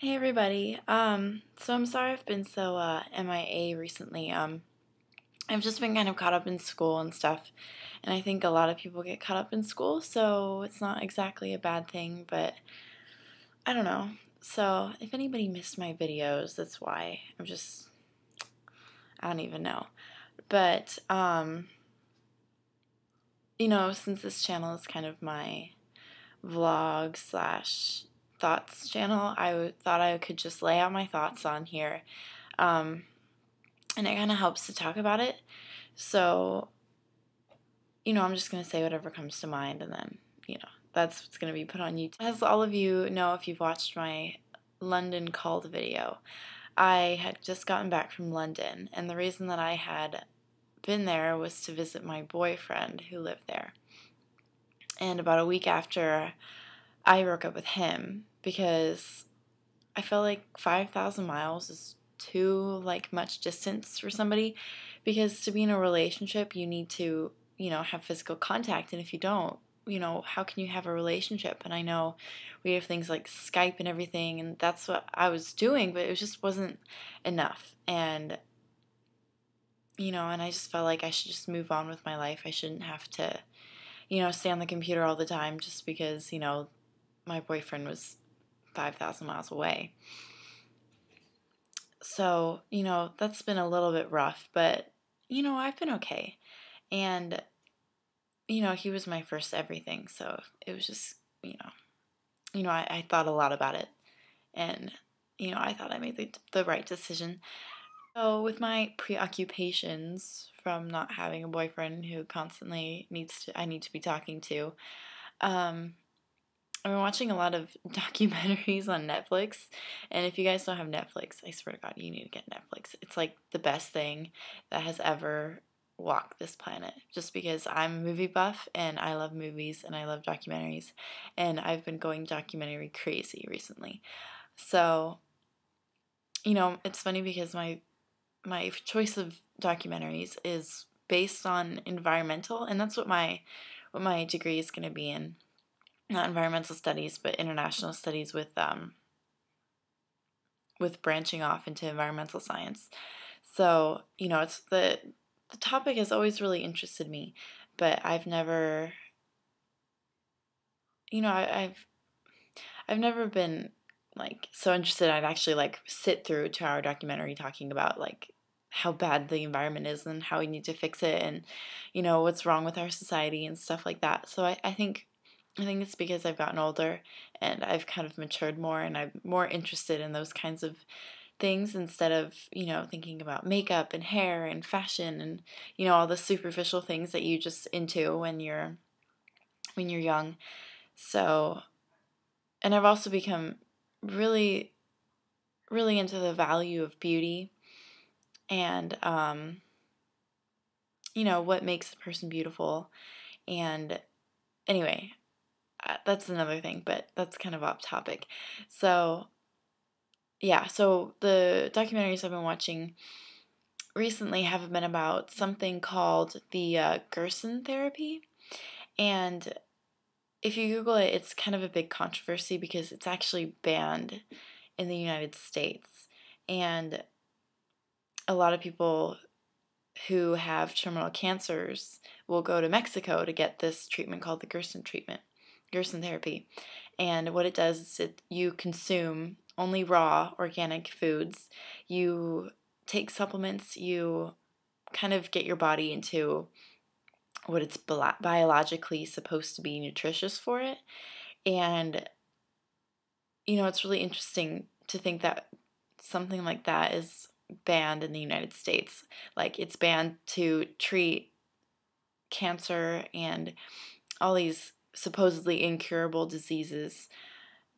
Hey everybody. So I'm sorry I've been so MIA recently. I've just been kind of caught up in school and stuff, and I think a lot of people get caught up in school, so it's not exactly a bad thing, but I don't know. So if anybody missed my videos, that's why. I don't even know. But since this channel is kind of my vlog slash thoughts channel, thought I could just lay out my thoughts on here. And it kind of helps to talk about it. So, I'm just going to say whatever comes to mind, and then, that's what's going to be put on YouTube. As all of you know, if you've watched my London called video, I had just gotten back from London, and the reason that I had been there was to visit my boyfriend who lived there. And about a week after, I broke up with him because I felt like 5,000 miles is too much distance for somebody, because to be in a relationship you need to have physical contact, and if you don't, how can you have a relationship? And I know we have things like Skype and everything, and that's what I was doing, but it just wasn't enough. And and I just felt like I should just move on with my life. I shouldn't have to stay on the computer all the time just because my boyfriend was 5,000 miles away. So, that's been a little bit rough, but, I've been okay. And, he was my first everything, so it was just, I thought a lot about it. And, I thought I made the right decision. So, with my preoccupations from not having a boyfriend who constantly I need to be talking to, I've been watching a lot of documentaries on Netflix, and if you guys don't have Netflix, I swear to God, you need to get Netflix. It's like the best thing that has ever walked this planet, just because I'm a movie buff, and I love movies, and I love documentaries, and I've been going documentary crazy recently. So, it's funny because my choice of documentaries is based on environmental, and that's what my degree is going to be in. Not environmental studies, but international studies with branching off into environmental science. So, it's the topic has always really interested me, but I've never, I've never been so interested. I'd actually sit through a 2-hour documentary talking about how bad the environment is and how we need to fix it, and what's wrong with our society and stuff like that. So I think it's because I've gotten older and I've kind of matured more, and I'm more interested in those kinds of things instead of, thinking about makeup and hair and fashion and, all the superficial things that you just into when you're young. So, and I've also become really, really into the value of beauty and, what makes a person beautiful. And anyway, that's another thing, but that's kind of off topic. So, yeah, so the documentaries I've been watching recently have been about something called the Gerson therapy. And if you Google it, it's kind of a big controversy because it's actually banned in the United States. And a lot of people who have terminal cancers will go to Mexico to get this treatment called the Gerson therapy. And what it does is you consume only raw organic foods, you take supplements, you kind of get your body into what it's biologically supposed to be nutritious for it. And it's really interesting to think that something like that is banned in the United States. It's banned to treat cancer and all these supposedly incurable diseases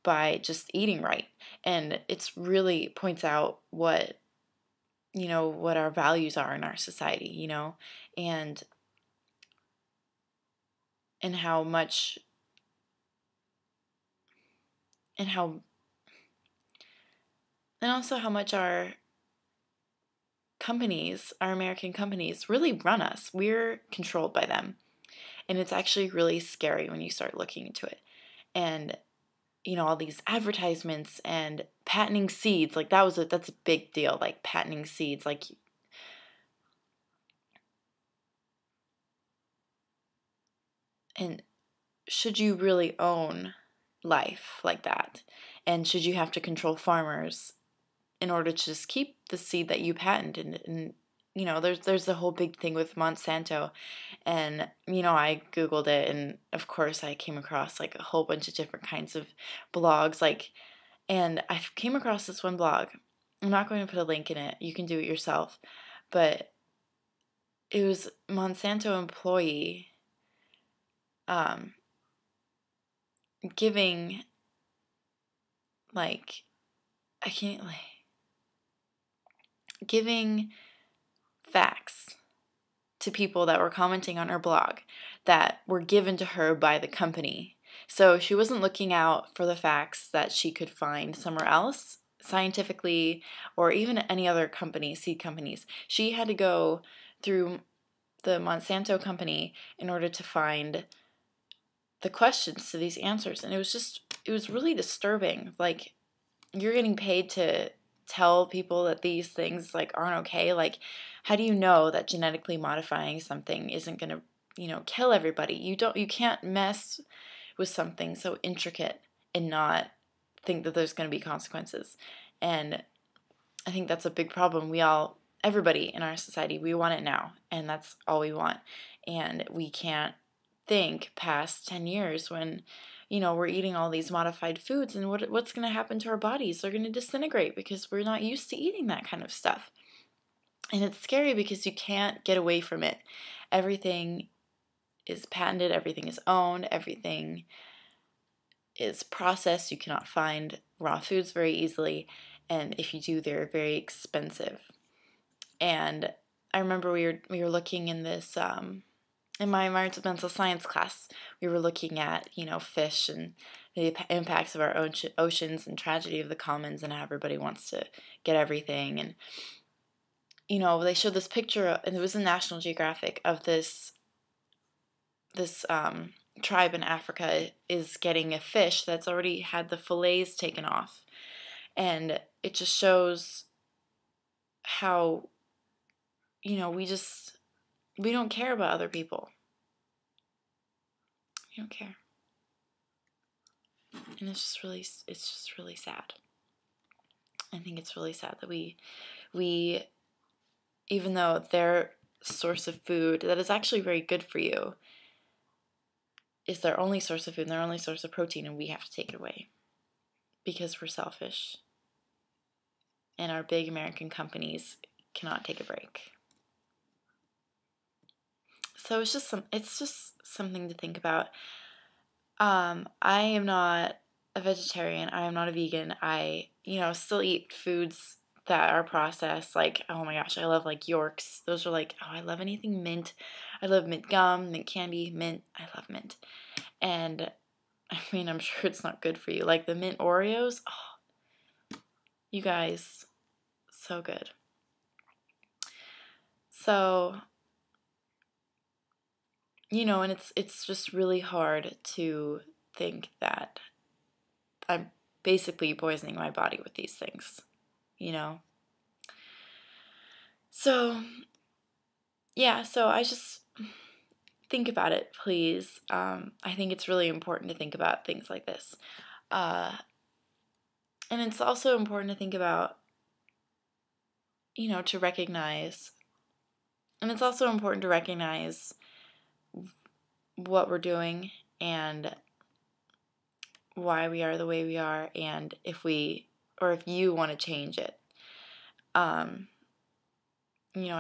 by just eating right. And it's really points out what our values are in our society, and how much and also how much our American companies really run us. We're controlled by them. And it's actually really scary when you start looking into it. And all these advertisements and patenting seeds. Like that's a big deal, like patenting seeds. Like, and should you really own life like that? And should you have to control farmers in order to just keep the seed that you patent? And there's the whole big thing with Monsanto. And, I Googled it, and of course I came across like a whole bunch of different kinds of blogs, like, and I came across this one blog. I'm not going to put a link in it. You can do it yourself. But it was Monsanto employee giving, like, I can't, like, giving facts to people that were commenting on her blog that were given to her by the company. So she wasn't looking out for the facts that she could find somewhere else, scientifically, or even any other company, seed companies. She had to go through the Monsanto company in order to find the questions to these answers. And it was really disturbing. Like, you're getting paid to tell people that these things like aren't okay. Like, how do you know that genetically modifying something isn't going to, kill everybody? You can't mess with something so intricate and not think that there's going to be consequences. And I think that's a big problem. Everybody in our society, we want it now, and that's all we want. And we can't think past 10 years when, we're eating all these modified foods, and what's going to happen to our bodies? They're going to disintegrate because we're not used to eating that kind of stuff. And it's scary because you can't get away from it. Everything is patented, everything is owned, everything is processed. You cannot find raw foods very easily, and if you do, they're very expensive. And I remember we were looking in this in my environmental science class. We were looking at fish and the impacts of our oceans and tragedy of the commons, and how everybody wants to get everything. And they showed this picture, and it was in National Geographic, of this tribe in Africa is getting a fish that's already had the fillets taken off. And it just shows how, we don't care about other people. We don't care. And it's just really sad. I think it's really sad that we, even though their source of food that is actually very good for you is their only source of food and their only source of protein, and we have to take it away because we're selfish. And our big American companies cannot take a break. So it's just something to think about. I am not a vegetarian. I am not a vegan. I, still eat foods that are processed. Like, oh my gosh, I love like Yorks. Those are like, I love anything mint. I love mint gum, mint candy, mint. I love mint. And I mean, I'm sure it's not good for you. Like the mint Oreos. Oh, you guys, so good. So, and it's just really hard to think that I'm basically poisoning my body with these things, So, yeah, so I just think about it, please. I think it's really important to think about things like this. And it's also important to think about, to recognize, and it's also important to recognize what we're doing and why we are the way we are, and if you want to change it. I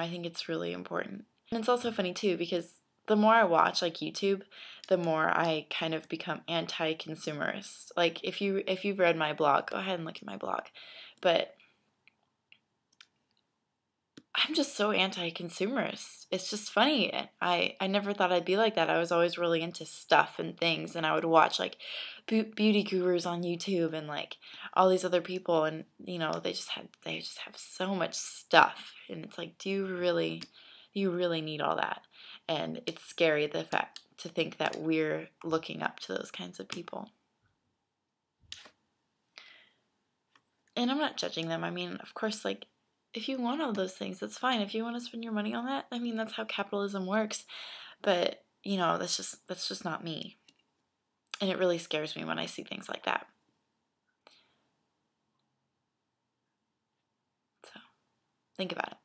think it's really important. And it's also funny too, because the more I watch like YouTube, the more I kind of become anti-consumerist. Like if you've read my blog, go ahead and look at my blog. But I'm just so anti-consumerist. It's just funny. I never thought I'd be like that. I was always really into stuff and things, and I would watch like beauty gurus on YouTube and like all these other people, and they just have so much stuff, and it's like, do you really need all that? And it's scary to think that we're looking up to those kinds of people. And I'm not judging them. I mean, of course, like, if you want all those things, that's fine. If you want to spend your money on that, I mean, that's how capitalism works. But, that's just not me. And it really scares me when I see things like that. So, think about it.